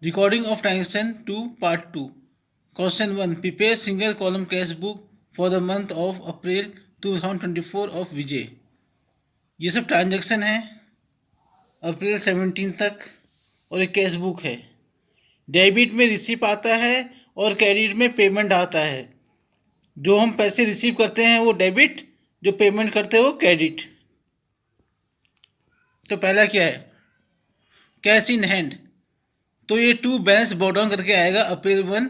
Recording of transaction 2 part 2. Question 1. Prepare single column cash book for the month of April 2024 of विजय। ये सब transaction है अप्रैल 17 तक और एक कैश बुक है। डेबिट में रिसीप आता है और क्रेडिट में पेमेंट आता है। जो हम पैसे रिसीव करते हैं वो डेबिट, जो पेमेंट करते हैं वो क्रेडिट। तो पहला क्या है, कैश इन हैंड। तो ये टू बैलेंस ब्रॉट डाउन करके आएगा अप्रैल 1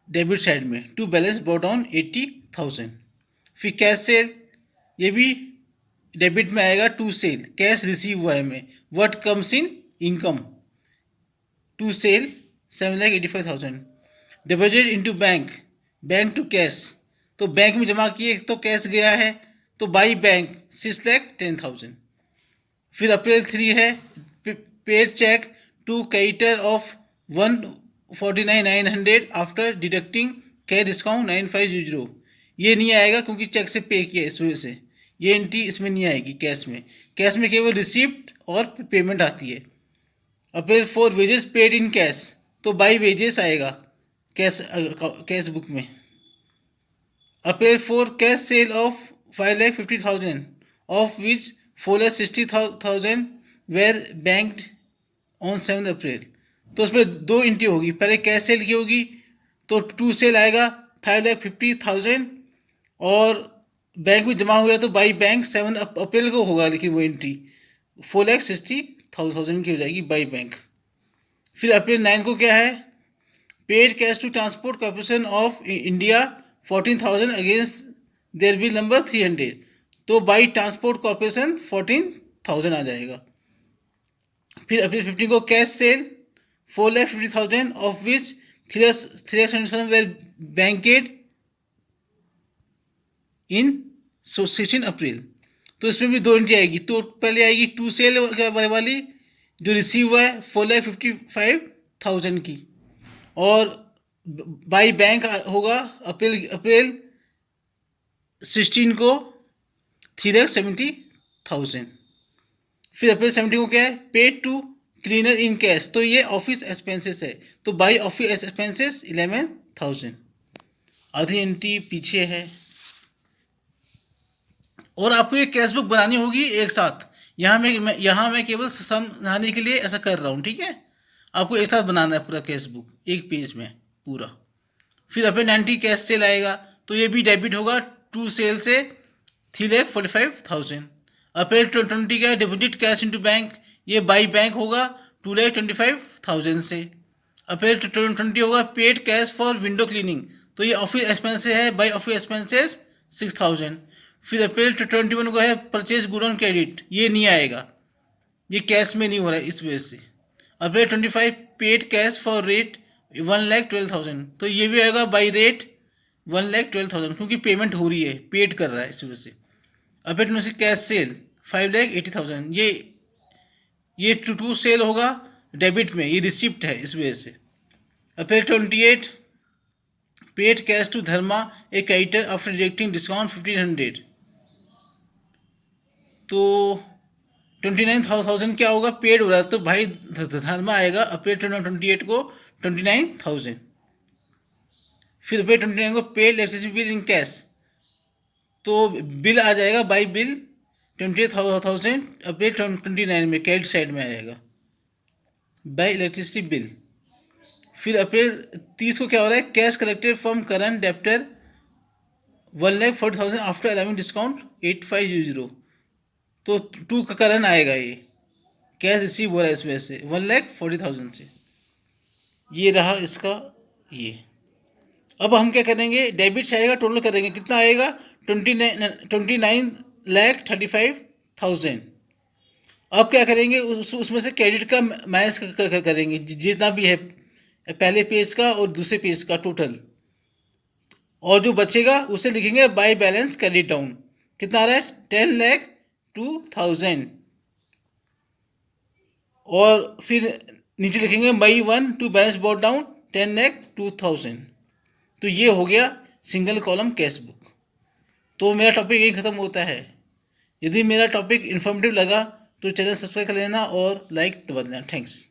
डेबिट साइड में, टू बैलेंस ब्रॉट डाउन 80,000। फिर कैश सेल, ये भी डेबिट में आएगा, टू सेल कैश रिसीव हुआ है में, what comes in income, to sale 7,85,000। Deposit into bank, bank to cash, तो बैंक में जमा किए तो कैश गया है, तो बाई बैंक 6,10,000। फिर अप्रैल 3 है, paid cheque to creditor of 149,900 after deducting cash discount 9,500। ये नहीं आएगा क्योंकि चेक से पे किया, इस वजह से ये एंट्री इसमें नहीं आएगी। कैश में केवल रिसिप्ट और पेमेंट आती है। April 4 wages paid in cash, तो बाई वेजेस आएगा कैश बुक में। April 4 cash sale of 5,50,000 of which 4,60,000 were banked on 7 April. तो उसमें दो एंट्री होगी, पहले कैश सेल की होगी तो टू सेल आएगा 5,50,000 और बैंक में जमा हुआ तो बाई बैंक 7 अप्रैल को होगा, लेकिन वो एंट्री 4,60,000 की हो जाएगी बाई बैंक। फिर अप्रैल 9 को क्या है, paid cash to transport corporation of India 14,000 against their bill number 300, तो बाई ट्रांसपोर्ट कॉर्पोरेशन 14,000 आ जाएगा। फिर अप्रैल 15 को cash sale 4,50,000 of which 3,77 were banked in 16 April. तो इसमें भी दो एंट्री आएगी, तो पहले आएगी टू सेल वाली जो रिसीव हुआ है 4,55,000 की, और बाई बैंक होगा अप्रैल 16 को 3,70,000। फिर अप्रैल 17 को क्या है, paid to cleaner in cash, तो ये ऑफिस एक्सपेंसेस है, तो बाई ऑफिस एक्सपेंसेस 11,000। आधी एंट्री पीछे है। और आपको ये कैश बुक बनानी होगी एक साथ। यहाँ मैं केवल समझाने के लिए ऐसा कर रहा हूँ, ठीक है। आपको एक साथ बनाना है पूरा कैश बुक एक पेज में पूरा। फिर अप्रैल 90 कैश सेल आएगा, तो ये भी डेबिट होगा, टू सेल से 3,45,000। अप्रैल 20 का डिपॉजिट कैश इनटू बैंक, ये बाई बैंक होगा 2,25,000 से। अप्रैल 20 होगा paid cash for window cleaning, तो ये ऑफिस एक्सपेंसेस है, बाई ऑफिस एक्सपेंसेस 6,000। फिर अप्रैल 21 को है परचेज गुड ऑन क्रेडिट, ये नहीं आएगा, ये कैश में नहीं हो रहा है इस वजह से। अप्रैल 25 पेड कैश फॉर रेट 1,12,000, तो ये भी आएगा बाई रेट 1,12,000 क्योंकि पेमेंट हो रही है, पेड कर रहा है इस वजह से। अप्रैल 26 कैश सेल 5,80,000, ये टू सेल होगा डेबिट में, ये रिसिप्ट है इस वजह से। April 28 paid cash to Dharma a creditor after deducting discount 1,500, तो 29,000 क्या होगा, पेड हो रहा है, तो भाई धर्मा आएगा अप्रैल 28 को 29,000। फिर अप्रैल 29 को पेड इलेक्ट्रिसिटी बिल इन कैश, तो बिल आ जाएगा बाई बिल 28,000 अप्रैल 29 में क्रेडिट साइड में आ जाएगा बाई इलेक्ट्रिसिटी बिल। फिर अप्रैल 30 को क्या हो रहा है, cash collected from current debtor 1,40,000 after allowing discount 8,500, तो टू का करंट आएगा, ये कैश रिसीव हो रहा है इस वजह से 1,40,000 से। ये रहा इसका ये। अब हम क्या करेंगे, डेबिट साइड का टोटल करेंगे, कितना आएगा 29,35,000। अब क्या करेंगे, उसमें से क्रेडिट का माइनस करेंगे जितना भी है पहले पेज का और दूसरे पेज का टोटल, और जो बचेगा उसे लिखेंगे बाय बैलेंस क्रेडिट डाउन। कितना आ रहा है 10,02,000, और फिर नीचे लिखेंगे मई 1 टू बैलेंस ब्रॉट डाउन 10,02,000। तो ये हो गया सिंगल कॉलम कैश बुक। तो मेरा टॉपिक यही ख़त्म होता है। यदि मेरा टॉपिक इन्फॉर्मेटिव लगा तो चैनल सब्सक्राइब कर लेना और लाइक दबा देना। थैंक्स।